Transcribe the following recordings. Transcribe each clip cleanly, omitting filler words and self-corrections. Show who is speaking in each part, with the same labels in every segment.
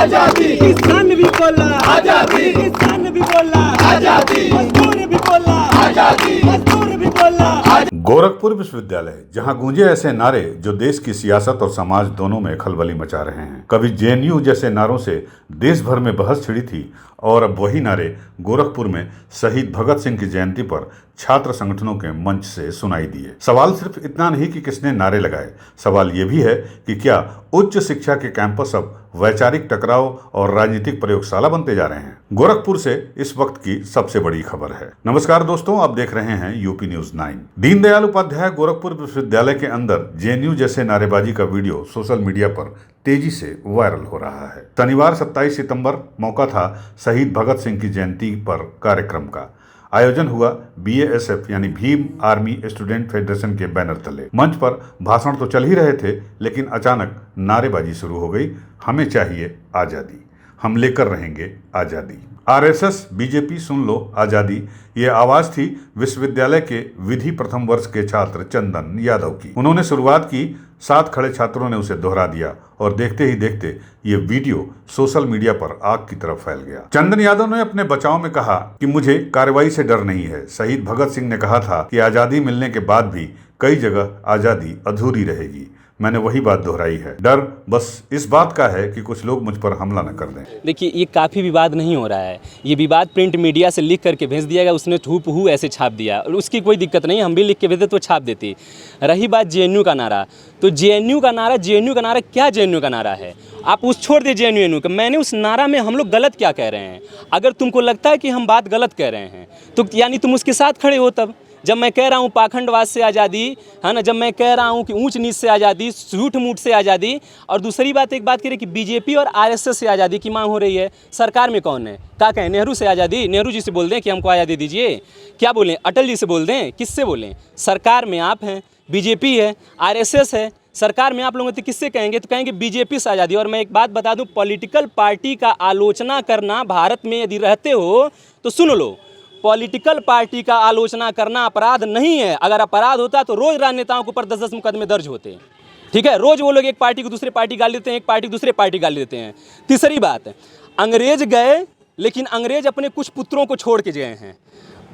Speaker 1: आजादी,
Speaker 2: किसान भी बोला
Speaker 1: आजादी,
Speaker 2: किसान भी बोला
Speaker 1: आजादी,
Speaker 2: मजदूर भी बोला
Speaker 1: आजादी,
Speaker 2: मजदूर भी बोला।
Speaker 3: गोरखपुर विश्वविद्यालय, जहां गूंजे ऐसे नारे जो देश की सियासत और समाज दोनों में खलबली मचा रहे हैं। कभी जेएनयू जैसे नारों से देश भर में बहस छिड़ी थी और अब वही नारे गोरखपुर में शहीद भगत सिंह की जयंती पर छात्र संगठनों के मंच से सुनाई दिए। सवाल सिर्फ इतना नहीं कि किसने नारे लगाए, सवाल ये भी है कि क्या उच्च शिक्षा के कैंपस अब वैचारिक टकराव और राजनीतिक प्रयोगशाला बनते जा रहे हैं। गोरखपुर से इस वक्त की सबसे बड़ी खबर है। नमस्कार दोस्तों, आप देख रहे हैं यूपी न्यूज 9। दीनदयाल उपाध्याय गोरखपुर विश्वविद्यालय के अंदर जेएनयू जैसे नारेबाजी का वीडियो सोशल मीडिया पर तेजी से वायरल हो रहा है। शनिवार 27 सितंबर मौका था शहीद भगत सिंह की जयंती पर कार्यक्रम का आयोजन हुआ बीएएसएफ यानी भीम आर्मी स्टूडेंट फेडरेशन के बैनर तले। मंच पर भाषण तो चल ही रहे थे, लेकिन अचानक नारेबाजी शुरू हो गई। हमें चाहिए आज़ादी, हम लेकर रहेंगे आज़ादी। आरएसएस बीजेपी सुन लो आज़ादी, ये आवाज़ थी विश्वविद्यालय के विधि प्रथम वर्ष के छात्र चंदन यादव की। उन्होंने शुरुआत की, साथ खड़े छात्रों ने उसे दोहरा दिया और देखते ही देखते ये वीडियो सोशल मीडिया पर आग की तरफ फैल गया। चंदन यादव ने अपने बचाव में कहा कि मुझे कार्रवाई से डर नहीं है। शहीद भगत सिंह ने कहा था कि आज़ादी मिलने के बाद भी कई जगह आज़ादी अधूरी रहेगी। मैंने वही बात दोहराई है, डर बस इस बात का है कि कुछ लोग मुझ पर हमला न कर दें।
Speaker 4: देखिए, ये काफ़ी विवाद नहीं हो रहा है। ये विवाद प्रिंट मीडिया से लिख करके भेज दिया गया, उसने हूबहू ऐसे छाप दिया और उसकी कोई दिक्कत नहीं, हम भी लिख के भेजते तो छाप देती। रही बात जेएनयू का नारा, तो जेएनयू का नारा क्या जेएनयू का नारा है? आप उस छोड़ दे जेएनयू का, मैंने उस नारा में हम लोग गलत क्या कह रहे हैं। अगर तुमको लगता है कि हम बात गलत कह रहे हैं तो यानी तुम उसके साथ खड़े हो। तब जब मैं कह रहा हूँ पाखंडवाद से आज़ादी, है ना, जब मैं कह रहा हूँ कि ऊंच नीच से आज़ादी, झूठ मूठ से आज़ादी, और दूसरी बात एक बात कह रही कि बीजेपी और आरएसएस से आज़ादी की मांग हो रही है, सरकार में कौन है? क्या कहें, नेहरू से आज़ादी? नेहरू जी से बोल दें कि हमको आज़ादी दीजिए? क्या बोलें, अटल जी से बोल दें? किससे बोलें? सरकार में आप हैं, बीजेपी है, आरएसएस है, सरकार में आप लोगों तो किससे कहेंगे? तो कहेंगे बीजेपी से आज़ादी। और मैं एक बात बता दूं, पॉलिटिकल पार्टी का आलोचना करना भारत में यदि रहते हो तो सुन लो, पॉलिटिकल पार्टी का आलोचना करना अपराध नहीं है। अगर अपराध होता तो रोज राजनेताओं के ऊपर 10-10 मुकदमे दर्ज होते। ठीक है, रोज वो लोग एक पार्टी को दूसरे पार्टी गाली देते हैं, एक पार्टी को दूसरे पार्टी गाली देते हैं। तीसरी बात, अंग्रेज गए लेकिन अंग्रेज अपने कुछ पुत्रों को छोड़ के गए हैं।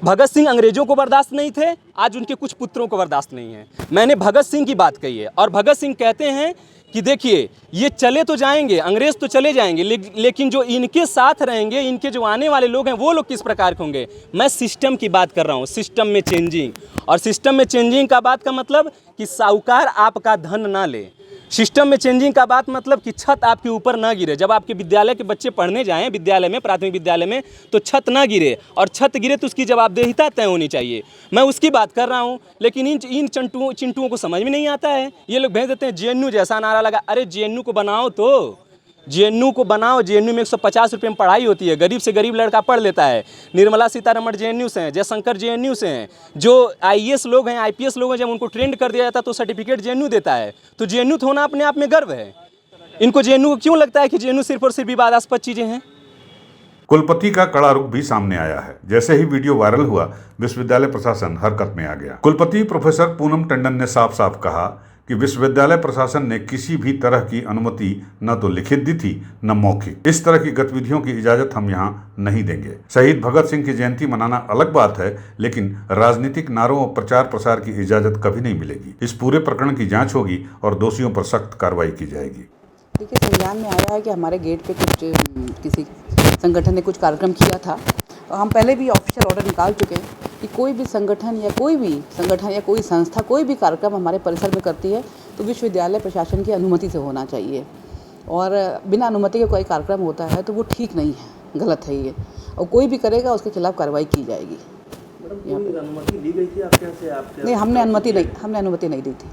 Speaker 4: भगत सिंह अंग्रेजों को बर्दाश्त नहीं थे, आज उनके कुछ पुत्रों को बर्दाश्त नहीं है। मैंने भगत सिंह की बात कही है और भगत सिंह कहते हैं कि देखिए, ये चले तो जाएंगे, अंग्रेज तो चले जाएंगे, लेकिन जो इनके साथ रहेंगे, इनके जो आने वाले लोग हैं, वो लोग किस प्रकार के होंगे। मैं सिस्टम की बात कर रहा हूँ, सिस्टम में चेंजिंग। और सिस्टम में चेंजिंग का बात का मतलब कि साहूकार आपका धन ना ले। सिस्टम में चेंजिंग का बात मतलब कि छत आपके ऊपर ना गिरे। जब आपके विद्यालय के बच्चे पढ़ने जाएं विद्यालय में, प्राथमिक विद्यालय में, तो छत ना गिरे, और छत गिरे तो उसकी जवाबदेहिता तय होनी चाहिए। मैं उसकी बात कर रहा हूं, लेकिन इन चिंटुओं को समझ में नहीं आता है। ये लोग भेज देते हैं जेएनयू जैसा नारा लगा। अरे जेएनयू को बनाओ, तो जेएनयू को बनाओ। जेएनयू में 150 रुपये में पढ़ाई होती है, गरीब से गरीब लड़का पढ़ लेता है। निर्मला सीतारमण जेएनयू से हैं, जयशंकर जेएनयू से हैं। जो आईएएस लोग हैं, आईपीएस लोग हैं, जब उनको ट्रेंड कर दिया जाता है तो सर्टिफिकेट जेएनयू देता है। तो जेएनयू तो होना अपने आप में गर्व है। इनको जेएनयू को क्यों लगता है कि जेएनयू सिर्फ और सिर्फ विवादास्पद चीज़ें हैं?
Speaker 3: कुलपति का कड़ा रुख भी सामने आया है। जैसे ही वीडियो वायरल हुआ, विश्वविद्यालय प्रशासन हरकत में आ गया। कुलपति प्रोफेसर पूनम टंडन ने साफ साफ कहा कि विश्वविद्यालय प्रशासन ने किसी भी तरह की अनुमति न तो लिखित दी थी न मौखिक। इस तरह की गतिविधियों की इजाजत हम यहाँ नहीं देंगे। शहीद भगत सिंह की जयंती मनाना अलग बात है, लेकिन राजनीतिक नारों और प्रचार प्रसार की इजाजत कभी नहीं मिलेगी। इस पूरे प्रकरण की जांच होगी और दोषियों पर सख्त कार्रवाई की जाएगी।
Speaker 5: देखिए, संज्ञान में आया है कि हमारे गेट पे किसी संगठन ने कुछ कार्यक्रम किया था। हम पहले भी ऑफिशियल ऑर्डर निकाल चुके हैं कि कोई भी संगठन या कोई संस्था कोई भी कार्यक्रम हमारे परिसर में करती है तो विश्वविद्यालय प्रशासन की अनुमति से होना चाहिए। और बिना अनुमति के कोई कार्यक्रम होता है तो वो ठीक नहीं है, गलत है ये, और कोई भी करेगा उसके खिलाफ कार्रवाई की जाएगी।
Speaker 6: अनुमति दी गई थी आपके यहाँ से?
Speaker 5: नहीं, हमने अनुमति नहीं दी थी।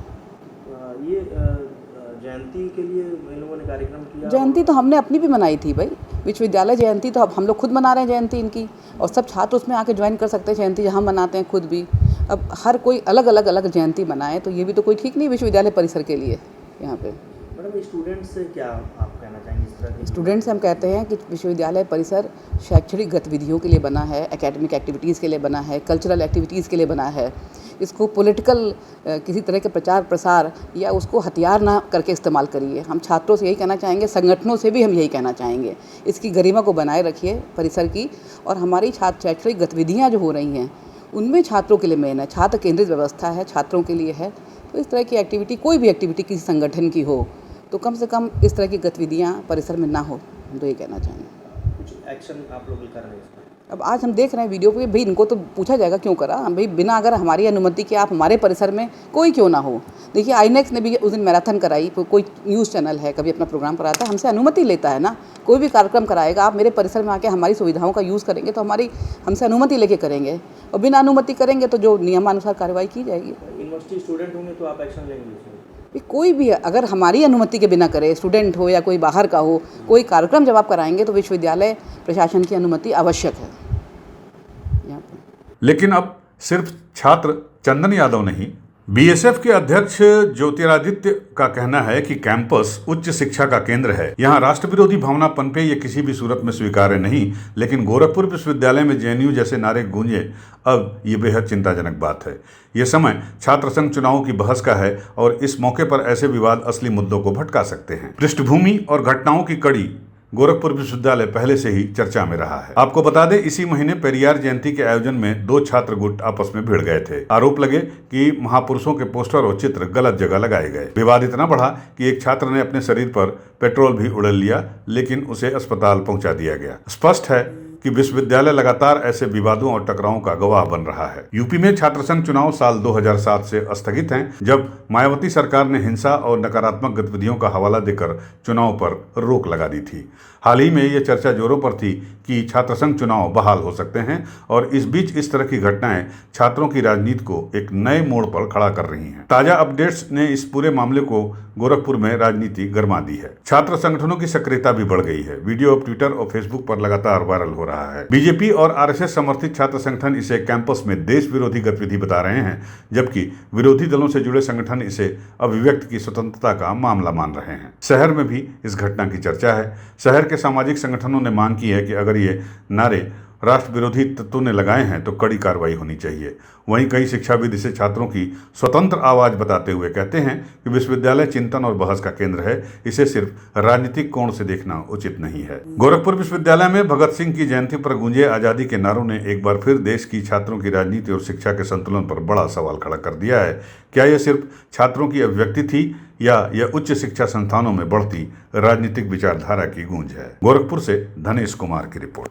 Speaker 6: ये जयंती के लिए इन लोगों ने कार्यक्रम किया?
Speaker 5: जयंती तो हमने अपनी भी मनाई थी भाई, विश्वविद्यालय जयंती तो अब हम लोग खुद मना रहे हैं जयंती इनकी, और सब छात्र उसमें आके ज्वाइन कर सकते हैं जयंती, जहाँ मनाते हैं खुद भी। अब हर कोई अलग अलग जयंती मनाए तो ये भी तो कोई ठीक नहीं विश्वविद्यालय परिसर के लिए। यहाँ पे
Speaker 6: मैडम, स्टूडेंट्स से क्या आप कहना चाहेंगे इस तरह?
Speaker 5: स्टूडेंट से हम कहते हैं कि विश्वविद्यालय परिसर शैक्षणिक गतिविधियों के लिए बना है, एकेडमिक एक्टिविटीज़ के लिए बना है, कल्चरल एक्टिविटीज़ के लिए बना है। इसको पॉलिटिकल किसी तरह के प्रचार प्रसार या उसको हथियार ना करके इस्तेमाल करिए। हम छात्रों से यही कहना चाहेंगे, संगठनों से भी हम यही कहना चाहेंगे, इसकी गरिमा को बनाए रखिए परिसर की। और हमारी शैक्षणिक गतिविधियाँ जो हो रही हैं उनमें छात्रों के लिए मेन है, छात्र केंद्रित व्यवस्था है, छात्रों के लिए है। तो इस तरह की एक्टिविटी, कोई भी एक्टिविटी किसी संगठन की हो तो कम से कम इस तरह की गतिविधियाँ परिसर में ना हो, हम तो ये कहना चाहेंगे।
Speaker 6: कुछ एक्शन आप लोग कर रहे हैं इस पर?
Speaker 5: अब आज हम देख रहे हैं वीडियो पे, भाई इनको तो पूछा जाएगा क्यों करा, हम भाई बिना अगर हमारी अनुमति के आप हमारे परिसर में कोई क्यों ना हो। देखिए आईनेक्स ने भी उस दिन मैराथन कराई, कोई न्यूज़ चैनल है कभी अपना प्रोग्राम कराता है, हमसे अनुमति लेता है ना, कोई भी कार्यक्रम कराएगा, आप मेरे परिसर में आके हमारी सुविधाओं का यूज़ करेंगे तो हमसे अनुमति लेके करेंगे, और बिना अनुमति करेंगे तो जो नियमानुसार कार्रवाई की जाएगी।
Speaker 6: यूनिवर्सिटी स्टूडेंट होंगे तो आप एक्शन लेंगे इसमें?
Speaker 5: कोई भी अगर हमारी अनुमति के बिना करे, स्टूडेंट हो या कोई बाहर का हो, कोई कार्यक्रम जब आप कराएंगे तो विश्वविद्यालय प्रशासन की अनुमति आवश्यक है यहाँ पर।
Speaker 3: लेकिन अब सिर्फ छात्र चंदन यादव नहीं, बीएसएफ के अध्यक्ष ज्योतिरादित्य का कहना है कि कैंपस उच्च शिक्षा का केंद्र है, यहाँ राष्ट्र विरोधी भावना पनपे ये किसी भी सूरत में स्वीकार्य नहीं। लेकिन गोरखपुर विश्वविद्यालय में जेएनयू जैसे नारे गूंजे, अब ये बेहद चिंताजनक बात है। ये समय छात्र संघ चुनावों की बहस का है और इस मौके पर ऐसे विवाद असली मुद्दों को भटका सकते हैं। पृष्ठभूमि और घटनाओं की कड़ी गोरखपुर विश्वविद्यालय पहले से ही चर्चा में रहा है। आपको बता दें, इसी महीने पेरियार जयंती के आयोजन में 2 छात्र गुट आपस में भिड़ गए थे। आरोप लगे कि महापुरुषों के पोस्टर और चित्र गलत जगह लगाए गए। विवाद इतना बढ़ा कि एक छात्र ने अपने शरीर पर पेट्रोल भी उड़ेल लिया, लेकिन उसे अस्पताल पहुंचा दिया गया। स्पष्ट है कि विश्वविद्यालय लगातार ऐसे विवादों और टकरावों का गवाह बन रहा है। यूपी में छात्र संघ चुनाव साल 2007 से स्थगित हैं, जब मायावती सरकार ने हिंसा और नकारात्मक गतिविधियों का हवाला देकर चुनाव पर रोक लगा दी थी। हाल ही में ये चर्चा जोरों पर थी कि छात्र संघ चुनाव बहाल हो सकते हैं, और इस बीच इस तरह की घटनाएं छात्रों की राजनीति को एक नए मोड़ पर खड़ा कर रही हैं। ताजा अपडेट्स ने इस पूरे मामले को गोरखपुर में राजनीति गरमा दी है। छात्र संगठनों की सक्रियता भी बढ़ गई है। वीडियो अब ट्विटर और फेसबुक पर लगातार वायरल हो रहा है। बीजेपी और आरएसएस समर्थित छात्र संगठन इसे कैंपस में देश विरोधी गतिविधि बता रहे हैं, जबकि विरोधी दलों से जुड़े संगठन इसे अभिव्यक्ति की स्वतंत्रता का मामला मान रहे हैं। शहर में भी इस घटना की चर्चा है। शहर के सामाजिक संगठनों ने मांग की है कि अगर ये नारे राष्ट्र विरोधी तत्वों ने लगाए हैं तो कड़ी कार्रवाई होनी चाहिए। वहीं कई शिक्षाविद इसे छात्रों की स्वतंत्र आवाज बताते हुए कहते हैं कि विश्वविद्यालय चिंतन और बहस का केंद्र है, इसे सिर्फ राजनीतिक कोण से देखना उचित नहीं है। गोरखपुर विश्वविद्यालय में भगत सिंह की जयंती पर गूंजे आजादी के नारों ने एक बार फिर देश की छात्रों की राजनीति और शिक्षा के संतुलन पर बड़ा सवाल खड़ा कर दिया है। क्या यह सिर्फ छात्रों की अभिव्यक्ति थी या यह उच्च शिक्षा संस्थानों में बढ़ती राजनीतिक विचारधारा की गूंज है? गोरखपुर से धनेश कुमार की रिपोर्ट।